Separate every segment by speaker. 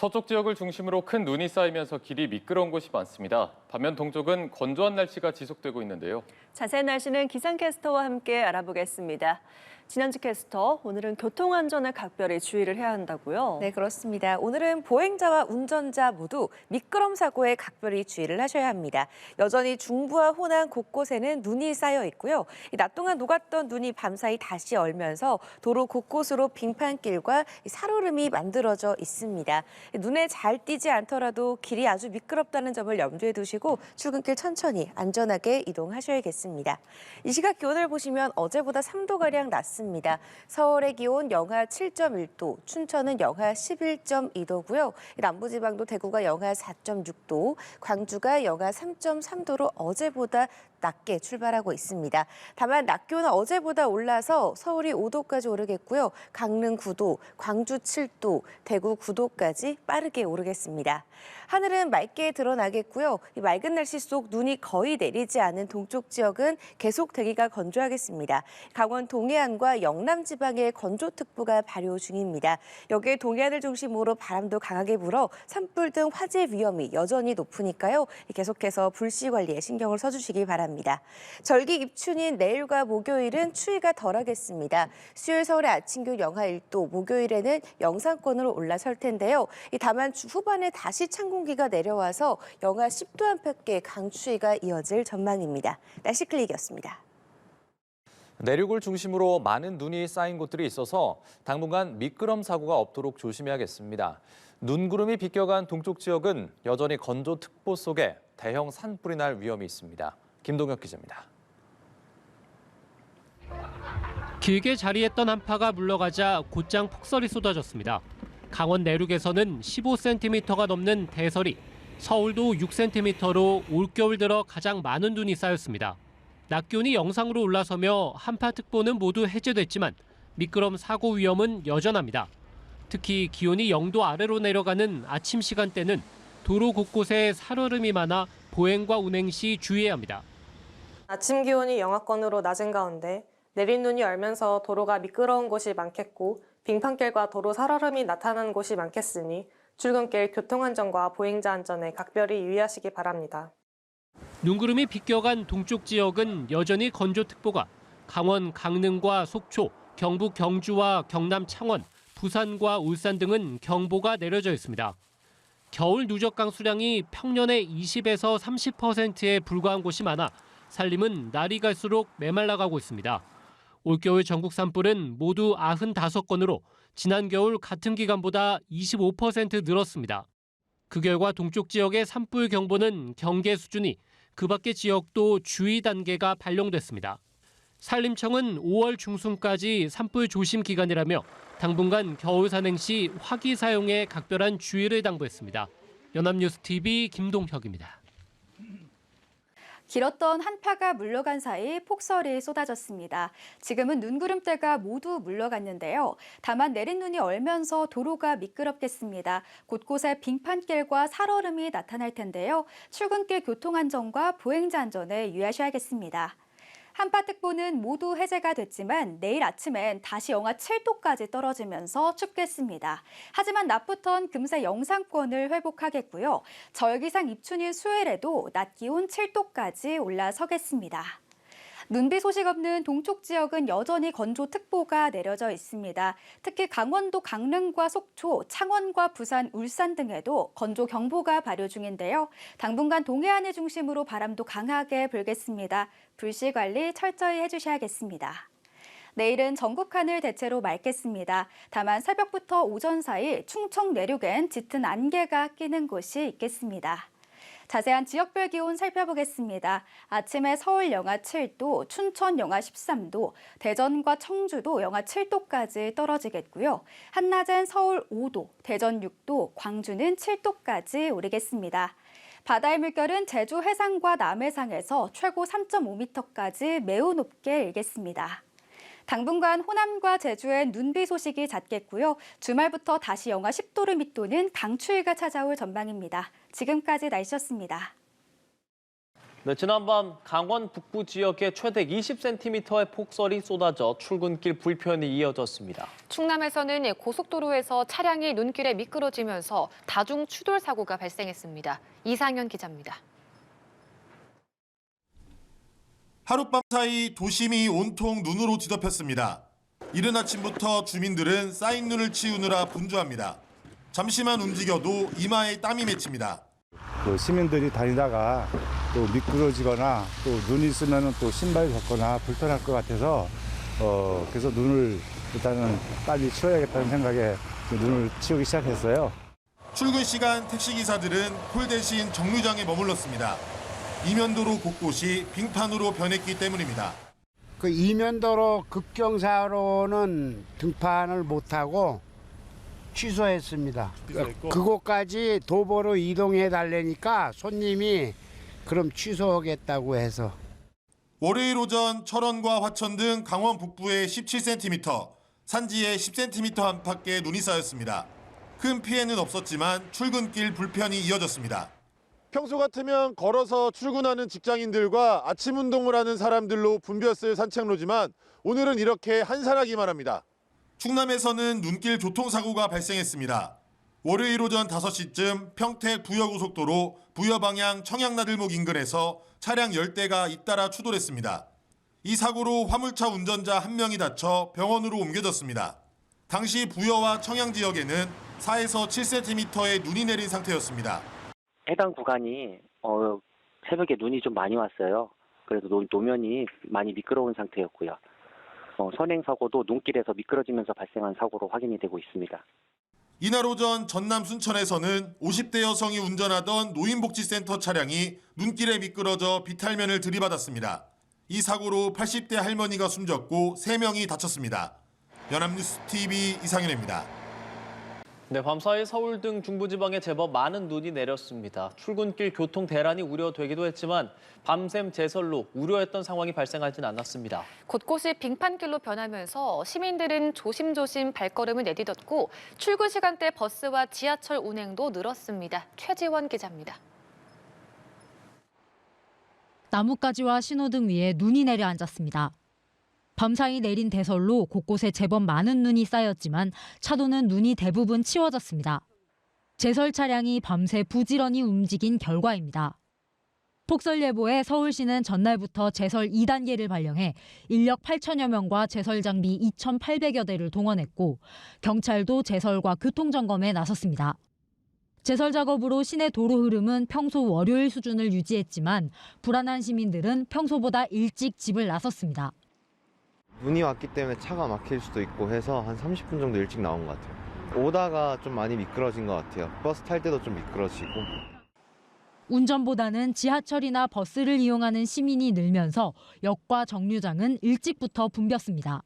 Speaker 1: 서쪽 지역을 중심으로 큰 눈이 쌓이면서 길이 미끄러운 곳이 많습니다. 반면 동쪽은 건조한 날씨가 지속되고 있는데요.
Speaker 2: 자세한 날씨는 기상캐스터와 함께 알아보겠습니다. 진현지 캐스터, 오늘은 교통안전에 각별히 주의를 해야 한다고요?
Speaker 3: 네, 그렇습니다. 오늘은 보행자와 운전자 모두 미끄럼 사고에 각별히 주의를 하셔야 합니다. 여전히 중부와 호남 곳곳에는 눈이 쌓여 있고요. 낮 동안 녹았던 눈이 밤사이 다시 얼면서 도로 곳곳으로 빙판길과 살얼음이 만들어져 있습니다. 눈에 잘 띄지 않더라도 길이 아주 미끄럽다는 점을 염두에 두시고 출근길 천천히 안전하게 이동하셔야겠습니다. 이 시각 기온을 보시면 어제보다 3도가량 낮습니다. 서울의 기온 영하 7.1도, 춘천은 영하 11.2도고요. 남부지방도 대구가 영하 4.6도, 광주가 영하 3.3도로 어제보다 낮게 출발하고 있습니다. 다만 낮 기온은 어제보다 올라서 서울이 5도까지 오르겠고요. 강릉 9도, 광주 7도, 대구 9도까지 빠르게 오르겠습니다. 하늘은 맑게 드러나겠고요. 이 맑은 날씨 속 눈이 거의 내리지 않은 동쪽 지역은 계속 대기가 건조하겠습니다. 강원 동해안과 영남 지방에 건조특보가 발효 중입니다. 여기에 동해안을 중심으로 바람도 강하게 불어 산불 등 화재 위험이 여전히 높으니까요. 계속해서 불씨 관리에 신경을 써주시기 바랍니다. 절기 입춘인 내일과 목요일은 추위가 덜하겠습니다. 수요일 서울의 아침 기온 영하 1도, 목요일에는 영상권으로 올라설 텐데요. 다만 주 후반에 다시 찬 공기가 내려와서 영하 10도 안팎의 강추위가 이어질 전망입니다. 날씨 클릭이었습니다.
Speaker 4: 내륙을 중심으로 많은 눈이 쌓인 곳들이 있어서 당분간 미끄럼 사고가 없도록 조심해야겠습니다. 눈구름이 비껴간 동쪽 지역은 여전히 건조특보 속에 대형 산불이 날 위험이 있습니다. 김동혁 기자입니다.
Speaker 5: 길게 자리했던 한파가 물러가자 곧장 폭설이 쏟아졌습니다. 강원 내륙에서는 15cm가 넘는 대설이, 서울도 6cm로 올겨울 들어 가장 많은 눈이 쌓였습니다. 낮 기온이 영상으로 올라서며 한파특보는 모두 해제됐지만 미끄럼 사고 위험은 여전합니다. 특히 기온이 0도 아래로 내려가는 아침 시간대는 도로 곳곳에 살얼음이 많아 보행과 운행 시 주의해야 합니다.
Speaker 6: 아침 기온이 영하권으로 낮은 가운데 내린 눈이 얼면서 도로가 미끄러운 곳이 많겠고 빙판길과 도로 살얼음이 나타나는 곳이 많겠으니 출근길 교통안전과 보행자 안전에 각별히 유의하시기 바랍니다.
Speaker 5: 눈구름이 비껴간 동쪽 지역은 여전히 건조특보가 강원, 강릉과 속초, 경북 경주와 경남 창원, 부산과 울산 등은 경보가 내려져 있습니다. 겨울 누적강 수량이 평년의 20에서 30%에 불과한 곳이 많아 산림은 날이 갈수록 메말라가고 있습니다. 올겨울 전국 산불은 모두 95건으로 지난 겨울 같은 기간보다 25% 늘었습니다. 그 결과 동쪽 지역의 산불 경보는 경계 수준이, 그 밖의 지역도 주의 단계가 발령됐습니다. 산림청은 5월 중순까지 산불 조심 기간이라며 당분간 겨울 산행 시 화기 사용에 각별한 주의를 당부했습니다. 연합뉴스TV 김동혁입니다.
Speaker 7: 길었던 한파가 물러간 사이 폭설이 쏟아졌습니다. 지금은 눈구름대가 모두 물러갔는데요. 다만 내린 눈이 얼면서 도로가 미끄럽겠습니다. 곳곳에 빙판길과 살얼음이 나타날 텐데요. 출근길 교통안전과 보행자 안전에 유의하셔야겠습니다. 한파특보는 모두 해제가 됐지만 내일 아침엔 다시 영하 7도까지 떨어지면서 춥겠습니다. 하지만 낮부턴 금세 영상권을 회복하겠고요. 절기상 입춘인 수요일에도 낮 기온 7도까지 올라서겠습니다. 눈비 소식 없는 동쪽 지역은 여전히 건조특보가 내려져 있습니다. 특히 강원도 강릉과 속초, 창원과 부산, 울산 등에도 건조경보가 발효 중인데요. 당분간 동해안을 중심으로 바람도 강하게 불겠습니다. 불씨 관리 철저히 해주셔야겠습니다. 내일은 전국 하늘 대체로 맑겠습니다. 다만 새벽부터 오전 사이 충청 내륙엔 짙은 안개가 끼는 곳이 있겠습니다. 자세한 지역별 기온 살펴보겠습니다. 아침에 서울 영하 7도, 춘천 영하 13도, 대전과 청주도 영하 7도까지 떨어지겠고요. 한낮엔 서울 5도, 대전 6도, 광주는 7도까지 오르겠습니다. 바다의 물결은 제주 해상과 남해상에서 최고 3.5m까지 매우 높게 일겠습니다. 당분간 호남과 제주엔 눈비 소식이 잦겠고요. 주말부터 다시 영하 10도를 밑도는 강추위가 찾아올 전망입니다. 지금까지 날씨였습니다.
Speaker 8: 네, 지난밤 강원 북부 지역에 최대 20cm의 폭설이 쏟아져 출근길 불편이 이어졌습니다.
Speaker 9: 충남에서는 고속도로에서 차량이 눈길에 미끄러지면서 다중 추돌 사고가 발생했습니다. 이상현 기자입니다.
Speaker 10: 하룻밤 사이 도심이 온통 눈으로 뒤덮였습니다. 이른 아침부터 주민들은 쌓인 눈을 치우느라 분주합니다. 잠시만 움직여도 이마에 땀이 맺힙니다.
Speaker 11: 시민들이 다니다가 또 미끄러지거나 또 눈이 있으면 또 신발 젖거나 불편할 것 같아서 그래서 눈을 일단은 빨리 치워야겠다는 생각에 눈을 치우기 시작했어요.
Speaker 10: 출근 시간 택시기사들은 콜 대신 정류장에 머물렀습니다. 이면도로 곳곳이 빙판으로 변했기 때문입니다.
Speaker 12: 그 이면도로 급경사로는 등판을 못하고 취소했습니다. 그곳까지 도보로 이동해 달래니까 손님이 그럼 취소하겠다고 해서.
Speaker 10: 월요일 오전 철원과 화천 등 강원 북부에 17cm, 산지에 10cm 안팎의 눈이 쌓였습니다. 큰 피해는 없었지만 출근길 불편이 이어졌습니다. 평소 같으면 걸어서 출근하는 직장인들과 아침 운동을 하는 사람들로 붐볐을 산책로지만 오늘은 이렇게 한산하기만 합니다. 충남에서는 눈길 교통사고가 발생했습니다. 월요일 오전 5시쯤 평택 부여고속도로 부여 방향 청양나들목 인근에서 차량 10대가 잇따라 추돌했습니다. 이 사고로 화물차 운전자 1명이 다쳐 병원으로 옮겨졌습니다. 당시 부여와 청양 지역에는 4에서 7cm의 눈이 내린 상태였습니다.
Speaker 13: 해당 구간이 새벽에 눈이 좀 많이 왔어요. 그래서 노면이 많이 미끄러운 상태였고요. 선행 사고도 눈길에서 미끄러지면서 발생한 사고로 확인이 되고 있습니다.
Speaker 10: 이날 오전 전남 순천에서는 50대 여성이 운전하던 노인복지센터 차량이 눈길에 미끄러져 비탈면을 들이받았습니다. 이 사고로 80대 할머니가 숨졌고 3명이 다쳤습니다. 연합뉴스 TV 이상현입니다.
Speaker 8: 네, 밤사이 서울 등 중부지방에 제법 많은 눈이 내렸습니다. 출근길 교통 대란이 우려되기도 했지만 밤샘 제설로 우려했던 상황이 발생하진 않았습니다.
Speaker 9: 곳곳이 빙판길로 변하면서 시민들은 조심조심 발걸음을 내딛었고 출근 시간대 버스와 지하철 운행도 늘었습니다. 최지원 기자입니다.
Speaker 14: 나뭇가지와 신호등 위에 눈이 내려앉았습니다. 밤사이 내린 대설로 곳곳에 제법 많은 눈이 쌓였지만 차도는 눈이 대부분 치워졌습니다. 제설 차량이 밤새 부지런히 움직인 결과입니다. 폭설 예보에 서울시는 전날부터 제설 2단계를 발령해 인력 8천여 명과 제설 장비 2,800여 대를 동원했고 경찰도 제설과 교통점검에 나섰습니다. 제설 작업으로 시내 도로 흐름은 평소 월요일 수준을 유지했지만 불안한 시민들은 평소보다 일찍 집을 나섰습니다.
Speaker 15: 눈이 왔기 때문에 차가 막힐 수도 있고 해서 한 30분 정도 일찍 나온 것 같아요. 오다가 좀 많이 미끄러진 것 같아요. 버스 탈 때도 좀 미끄러지고.
Speaker 14: 운전보다는 지하철이나 버스를 이용하는 시민이 늘면서 역과 정류장은 일찍부터 붐볐습니다.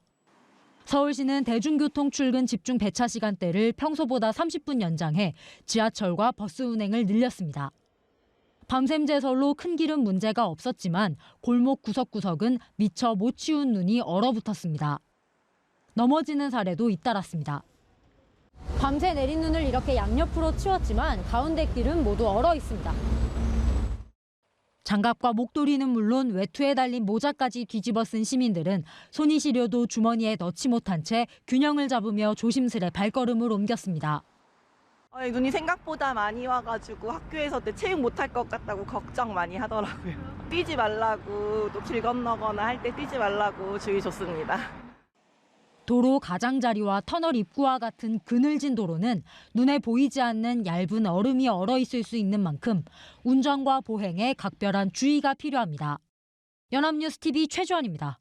Speaker 14: 서울시는 대중교통 출근 집중 배차 시간대를 평소보다 30분 연장해 지하철과 버스 운행을 늘렸습니다. 밤샘 제설로 큰 길은 문제가 없었지만 골목 구석구석은 미처 못 치운 눈이 얼어붙었습니다. 넘어지는 사례도 잇따랐습니다. 밤새 내린 눈을 이렇게 양옆으로 치웠지만 가운데 길은 모두 얼어 있습니다. 장갑과 목도리는 물론 외투에 달린 모자까지 뒤집어 쓴 시민들은 손이 시려도 주머니에 넣지 못한 채 균형을 잡으며 조심스레 발걸음을 옮겼습니다.
Speaker 16: 눈이 생각보다 많이 와가지고 학교에서 체육 못할 것 같다고 걱정 많이 하더라고요. 뛰지 말라고, 또 길 건너거나 할 때 뛰지 말라고 주의 줬습니다.
Speaker 14: 도로 가장자리와 터널 입구와 같은 그늘진 도로는 눈에 보이지 않는 얇은 얼음이 얼어 있을 수 있는 만큼 운전과 보행에 각별한 주의가 필요합니다. 연합뉴스 TV 최주원입니다.